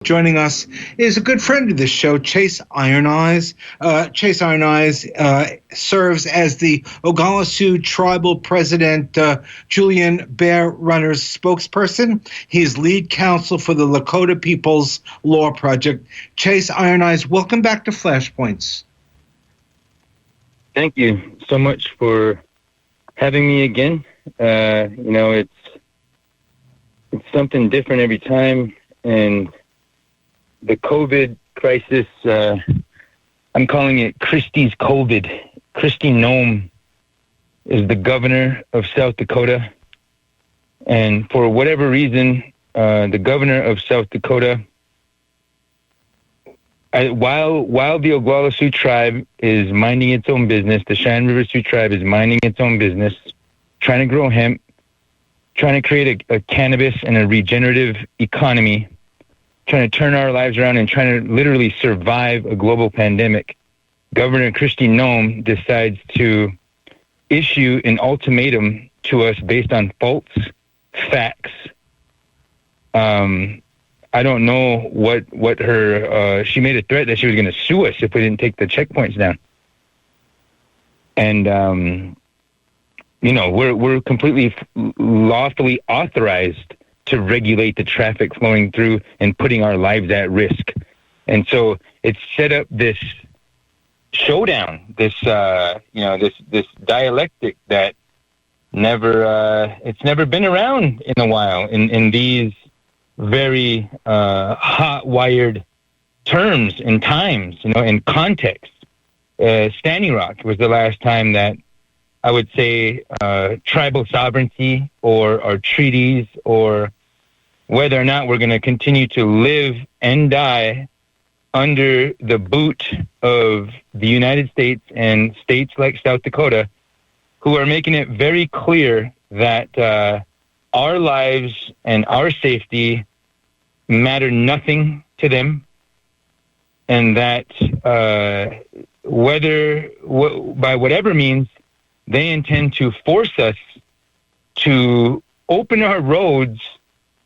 Joining us is a good friend of this show, Chase Iron Eyes. Chase Iron Eyes serves as the Oglala Sioux Tribal President Julian Bear Runner's spokesperson. He's lead counsel for the Lakota People's Law Project. Chase Iron Eyes, welcome back to Flashpoints. Thank you so much for having me again. It's something different every time, and the COVID crisis, I'm calling it Christie's COVID. Kristi Noem is the governor of South Dakota. And for whatever reason, the governor of South Dakota, while the Oglala Sioux tribe is minding its own business, the Cheyenne River Sioux tribe is minding its own business, trying to grow hemp, trying to create a cannabis and a regenerative economy, trying to turn our lives around and trying to literally survive a global pandemic, Governor Kristi Noem decides to issue an ultimatum to us based on false facts. I don't know what her, she made a threat that she was going to sue us if we didn't take the checkpoints down. And, we're completely lawfully authorized to regulate the traffic flowing through and putting our lives at risk. And so it's set up this showdown, this dialectic that it's never been around in a while in these very hot-wired terms and times, in context. Standing Rock was the last time that I would say tribal sovereignty or our treaties or whether or not we're going to continue to live and die under the boot of the United States and states like South Dakota, who are making it very clear that our lives and our safety matter nothing to them, and that by whatever means, they intend to force us to open our roads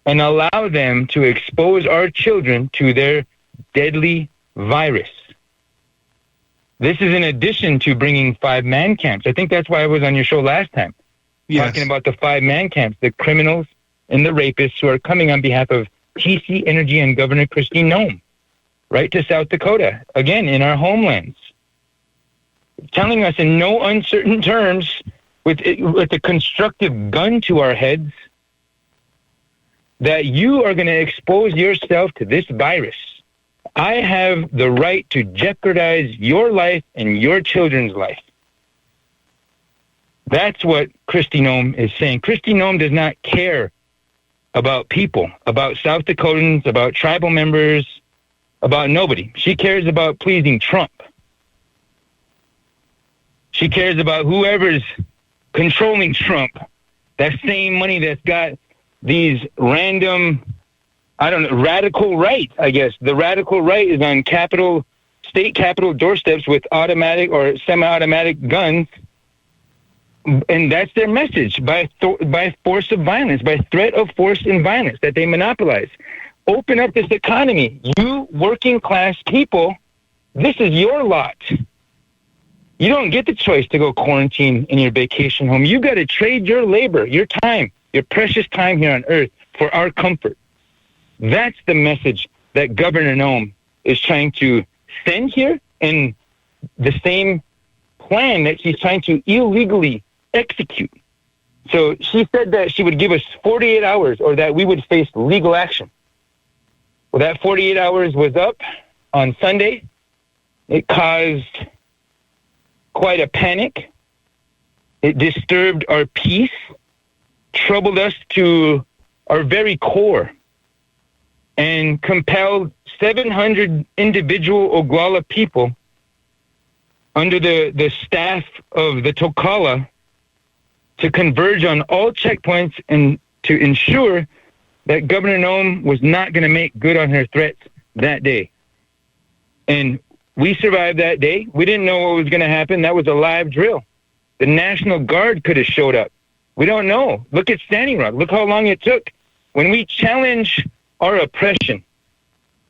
and allow them to expose our children to their deadly virus. This is in addition to bringing 5-man camps. I think that's why I was on your show last time, talking about the 5-man camps, the criminals and the rapists who are coming on behalf of TC Energy and Governor Kristi Noem, right to South Dakota, again, in our homelands, telling us in no uncertain terms with a constructive gun to our heads that you are going to expose yourself to this virus. I have the right to jeopardize your life and your children's life. That's what Kristi Noem is saying. Kristi Noem does not care about people, about South Dakotans, about tribal members, about nobody. She cares about pleasing Trump. She cares about whoever's controlling Trump. That same money that's got these random, radical right, I guess. The radical right is on state capitol doorsteps with automatic or semi-automatic guns. And that's their message, by force of violence, by threat of force and violence that they monopolize. Open up this economy. You working class people, this is your lot. You don't get the choice to go quarantine in your vacation home. You got to trade your labor, your time, your precious time here on earth for our comfort. That's the message that Governor Noem is trying to send here, and the same plan that she's trying to illegally execute. So she said that she would give us 48 hours or that we would face legal action. Well, that 48 hours was up on Sunday. It caused quite a panic. It disturbed our peace, troubled us to our very core, and compelled 700 individual Oglala people under the staff of the Tokala to converge on all checkpoints and to ensure that Governor Noem was not going to make good on her threats that day. And we survived that day. We didn't know what was going to happen. That was a live drill. The National Guard could have showed up. We don't know. Look at Standing Rock. Look how long it took. When we challenge our oppression,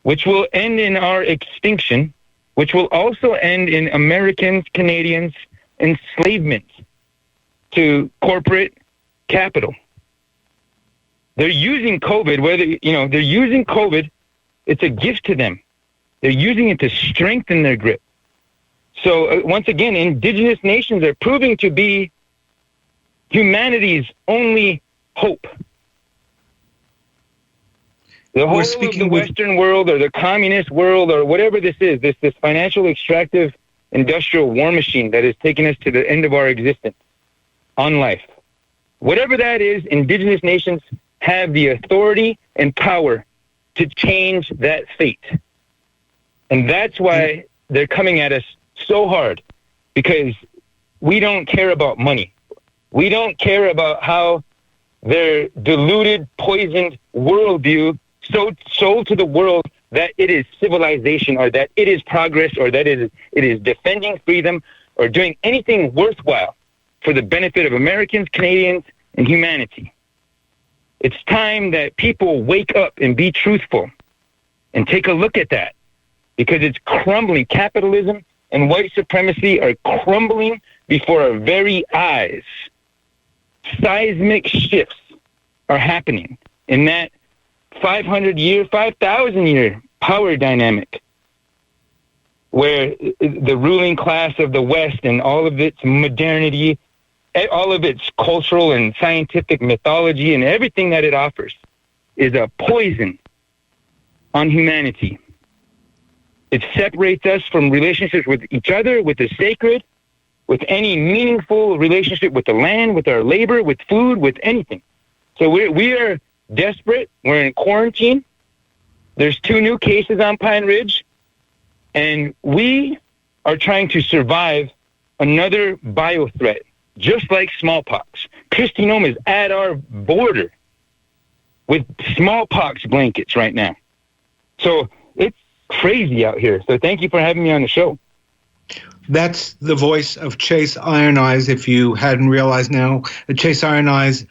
which will end in our extinction, which will also end in Americans, Canadians' enslavement to corporate capital. They're using COVID, they're using COVID. It's a gift to them. They're using it to strengthen their grip. So once again, indigenous nations are proving to be humanity's only hope. The whole of the Western world or the communist world or whatever this is, this financial extractive industrial war machine that has taken us to the end of our existence on life. Whatever that is, indigenous nations have the authority and power to change that fate. And that's why they're coming at us so hard, because we don't care about money. We don't care about how their diluted, poisoned worldview sold to the world that it is civilization or that it is progress or that it is defending freedom or doing anything worthwhile for the benefit of Americans, Canadians, and humanity. It's time that people wake up and be truthful and take a look at that, because it's crumbling. Capitalism and white supremacy are crumbling before our very eyes. Seismic shifts are happening in that 500-year, 5,000-year power dynamic where the ruling class of the West and all of its modernity, all of its cultural and scientific mythology and everything that it offers is a poison on humanity. It separates us from relationships with each other, with the sacred, with any meaningful relationship with the land, with our labor, with food, with anything. So we are desperate. We're in quarantine. There's 2 new cases on Pine Ridge, and we are trying to survive another bio threat, just like smallpox. Kristi Noem is at our border with smallpox blankets right now. So it's crazy out here. So thank you for having me on the show. That's the voice of Chase Iron Eyes. If you hadn't realized now, Chase Iron Eyes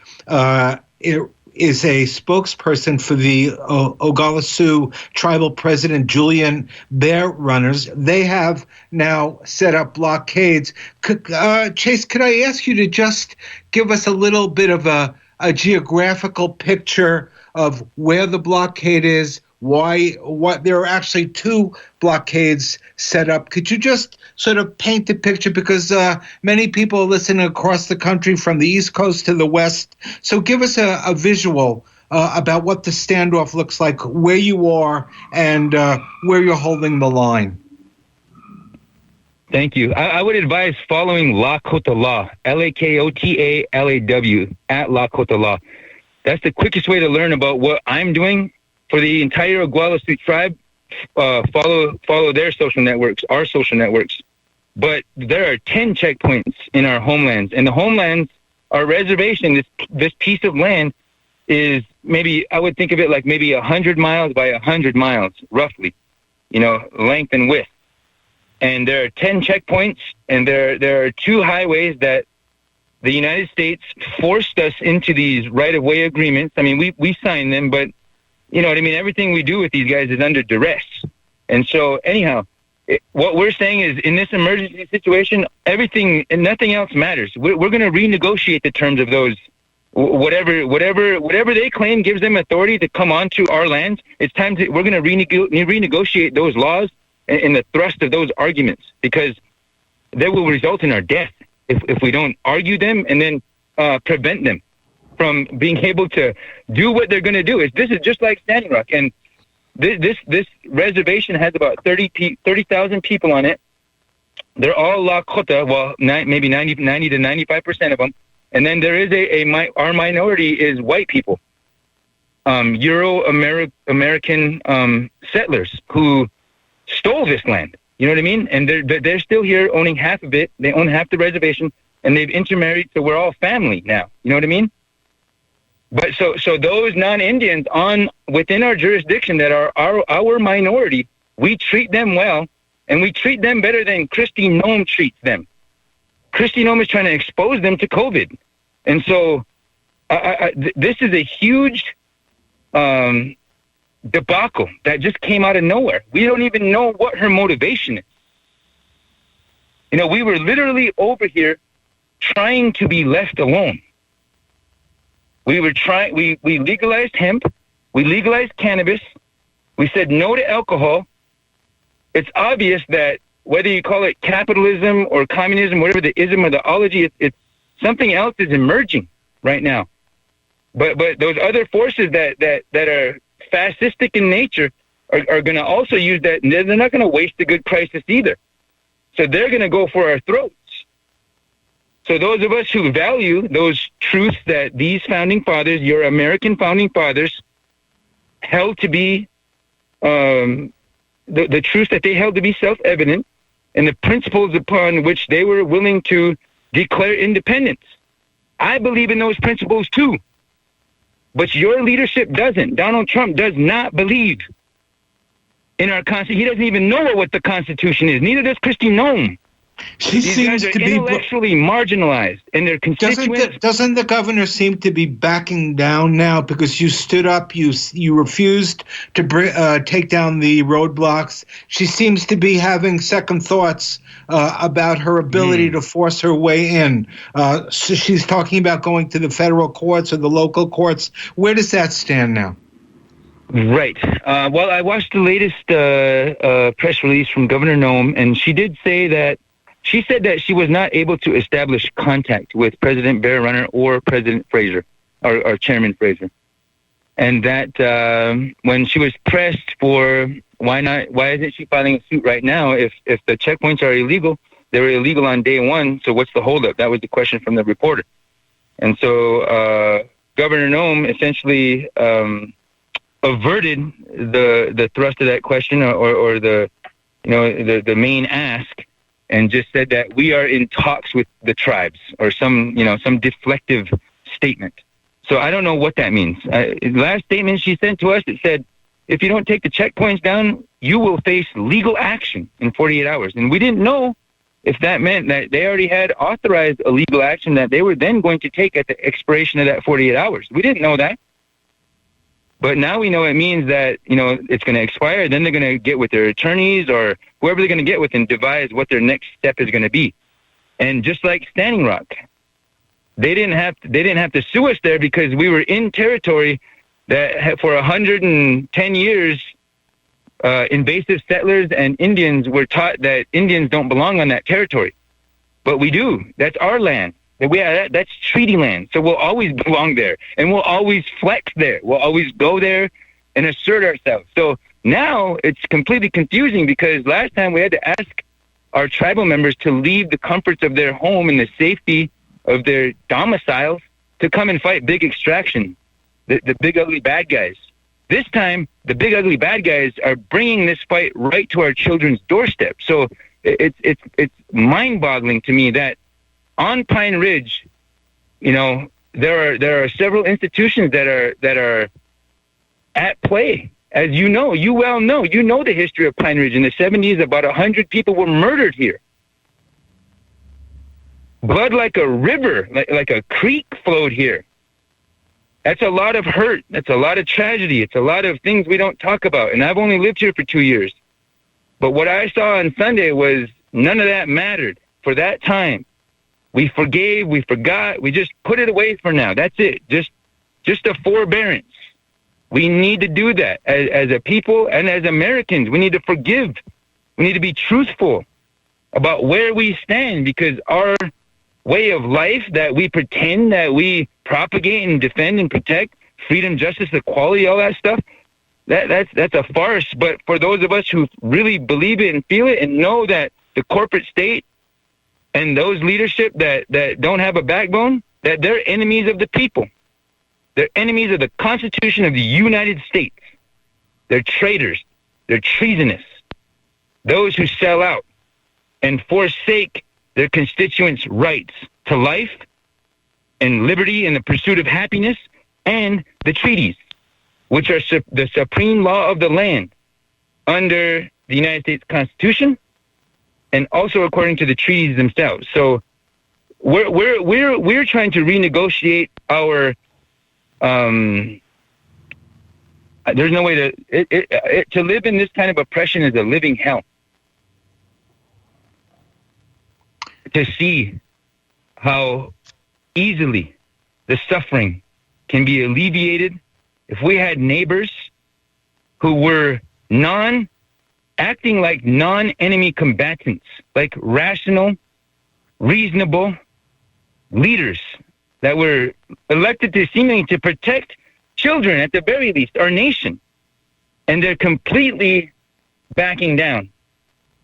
is a spokesperson for the Oglala Sioux tribal president Julian Bear Runners. They have now set up blockades. Chase, could I ask you to just give us a little bit of a geographical picture of where the blockade is, what there are actually 2 blockades set up. Could you just sort of paint the picture, because many people are listening across the country from the East Coast to the West. So give us a visual about what the standoff looks like, where you are, and where you're holding the line. Thank you. I would advise following Lakota Law, LAKOTALAW, at Lakota Law. That's the quickest way to learn about what I'm doing for the entire Oglala Sioux tribe. Follow their social networks, our social networks. But there are 10 checkpoints in our homelands, and the homelands, our reservation, this piece of land is maybe, I would think of it like maybe 100 miles by 100 miles, roughly, length and width. And there are 10 checkpoints, and there are 2 highways that the United States forced us into these right-of-way agreements. I mean, we signed them, but you know what I mean? Everything we do with these guys is under duress. And so anyhow, what we're saying is, in this emergency situation, everything and nothing else matters. We're going to renegotiate the terms of those, whatever they claim gives them authority to come onto our lands. It's time we're going to renegotiate those laws and the thrust of those arguments, because they will result in our death if we don't argue them and then prevent them from being able to do what they're going to do. This is just like Standing Rock, and this reservation has about 30,000 people on it. They're all Lakota, well, maybe 90 to 95% of them. And then there is our minority is white people, Euro-American settlers who stole this land. You know what I mean? And they're still here owning half of it. They own half the reservation, and they've intermarried, so we're all family now. You know what I mean? But so those non-Indians within our jurisdiction that are our minority, we treat them well, and we treat them better than Kristi Noem treats them. Kristi Noem is trying to expose them to COVID. And so this is a huge debacle that just came out of nowhere. We don't even know what her motivation is. You know, we were literally over here trying to be left alone. We legalized hemp. We legalized cannabis. We said no to alcohol. It's obvious that whether you call it capitalism or communism, whatever the ism or the ology, it's something else is emerging right now. But those other forces that are fascistic in nature are going to also use that. And they're not going to waste a good crisis either. So they're going to go for our throats. So those of us who value those truths that these founding fathers, your American founding fathers, held to be the truths that they held to be self-evident, and the principles upon which they were willing to declare independence. I believe in those principles too. But your leadership doesn't. Donald Trump does not believe in our Constitution. He doesn't even know what the Constitution is. Neither does Kristi Noem. These guys are intellectually marginalized, and their constituents. Doesn't the governor seem to be backing down now because you stood up, you refused to take down the roadblocks? She seems to be having second thoughts about her ability to force her way in. So she's talking about going to the federal courts or the local courts. Where does that stand now? Right. Well, I watched the latest press release from Governor Noem, and she did say that. She said that she was not able to establish contact with President Bear Runner or President Fraser, or Chairman Fraser. And that when she was pressed for why isn't she filing a suit right now if the checkpoints are illegal? They were illegal on day one, so what's the holdup? That was the question from the reporter. And so Governor Noem essentially averted the thrust of that question or the main ask, and just said that we are in talks with the tribes, or some deflective statement. So I don't know what that means. Last statement she sent to us, it said, if you don't take the checkpoints down, you will face legal action in 48 hours. And we didn't know if that meant that they already had authorized a legal action that they were then going to take at the expiration of that 48 hours. We didn't know that. But now we know it means that, it's going to expire. Then they're going to get with their attorneys or whoever they're going to get with and devise what their next step is going to be. And just like Standing Rock, they didn't have to sue us there because we were in territory that for 110 years, invasive settlers and Indians were taught that Indians don't belong on that territory. But we do. That's our land. That's treaty land, so we'll always belong there, and we'll always flex there. We'll always go there and assert ourselves. So now it's completely confusing because last time we had to ask our tribal members to leave the comforts of their home and the safety of their domiciles to come and fight big extraction, the big ugly bad guys. This time, the big ugly bad guys are bringing this fight right to our children's doorstep. So it's mind-boggling to me that on Pine Ridge, there are several institutions that are at play. As you well know the history of Pine Ridge. In the 70s, about 100 people were murdered here. Blood like a river, like a creek flowed here. That's a lot of hurt. That's a lot of tragedy. It's a lot of things we don't talk about. And I've only lived here for 2 years. But what I saw on Sunday was none of that mattered for that time. We forgave, we forgot, we just put it away for now. That's it. Just a forbearance. We need to do that as a people and as Americans. We need to forgive. We need to be truthful about where we stand, because our way of life that we pretend that we propagate and defend and protect, freedom, justice, equality, all that stuff, that's a farce. But for those of us who really believe it and feel it and know that the corporate state and those leadership that don't have a backbone, that they're enemies of the people. They're enemies of the Constitution of the United States. They're traitors. They're treasonous. Those who sell out and forsake their constituents' rights to life and liberty and the pursuit of happiness, and the treaties, which are the supreme law of the land under the United States Constitution, and also according to the treaties themselves. So we're trying to renegotiate our There's no way to live in this kind of oppression is a living hell. To see how easily the suffering can be alleviated if we had neighbors who were acting like non-enemy combatants, like rational, reasonable leaders that were elected to seemingly to protect children, at the very least, our nation. And they're completely backing down.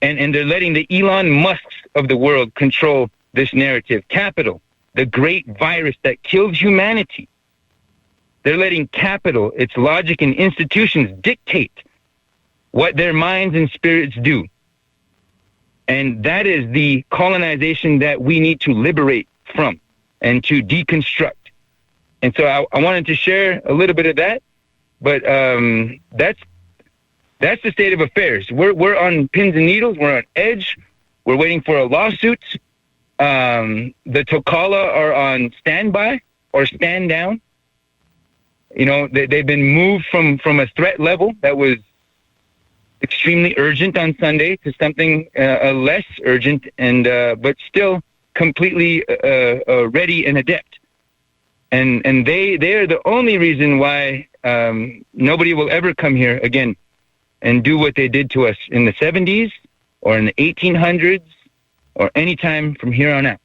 And they're letting the Elon Musks of the world control this narrative. Capital, the great virus that killed humanity. They're letting capital, its logic and institutions dictate what their minds and spirits do. And that is the colonization that we need to liberate from and to deconstruct. And so I wanted to share a little bit of that, but that's the state of affairs. We're on pins and needles. We're on edge. We're waiting for a lawsuit. The Tokala are on standby or stand down. You know, they've been moved from a threat level that was extremely urgent on Sunday to something less urgent and but still completely ready and adept. And they are the only reason why nobody will ever come here again and do what they did to us in the 70s or in the 1800s or any time from here on out.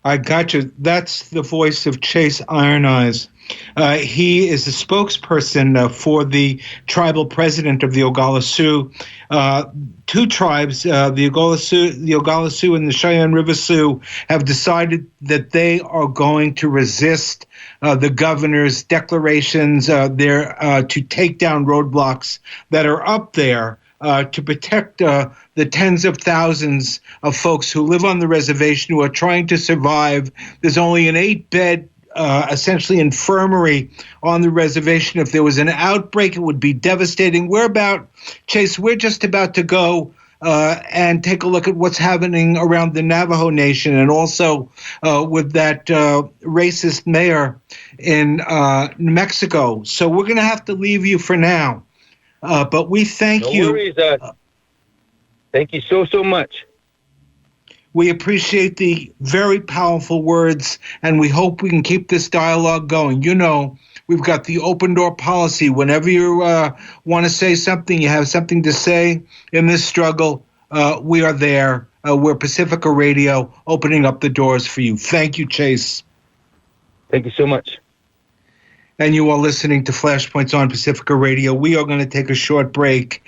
I got you. That's the voice of Chase Iron Eyes. He is the spokesperson for the tribal president of the Oglala Sioux. Two tribes, the Oglala Sioux and the Cheyenne River Sioux, have decided that they are going to resist the governor's declarations to take down roadblocks that are up there to protect the tens of thousands of folks who live on the reservation who are trying to survive. There's only an 8-bed essentially infirmary on the reservation. If there was an outbreak, it would be devastating. Chase, we're just about to go and take a look at what's happening around the Navajo Nation and also with that racist mayor in New Mexico. So we're going to have to leave you for now. But we thank you. No worries. Thank you so much. We appreciate the very powerful words, and we hope we can keep this dialogue going. You know, we've got the open door policy. Whenever you want to say something, you have something to say in this struggle, we are there. We're Pacifica Radio, opening up the doors for you. Thank you, Chase. Thank you so much. And you are listening to Flashpoints on Pacifica Radio. We are going to take a short break.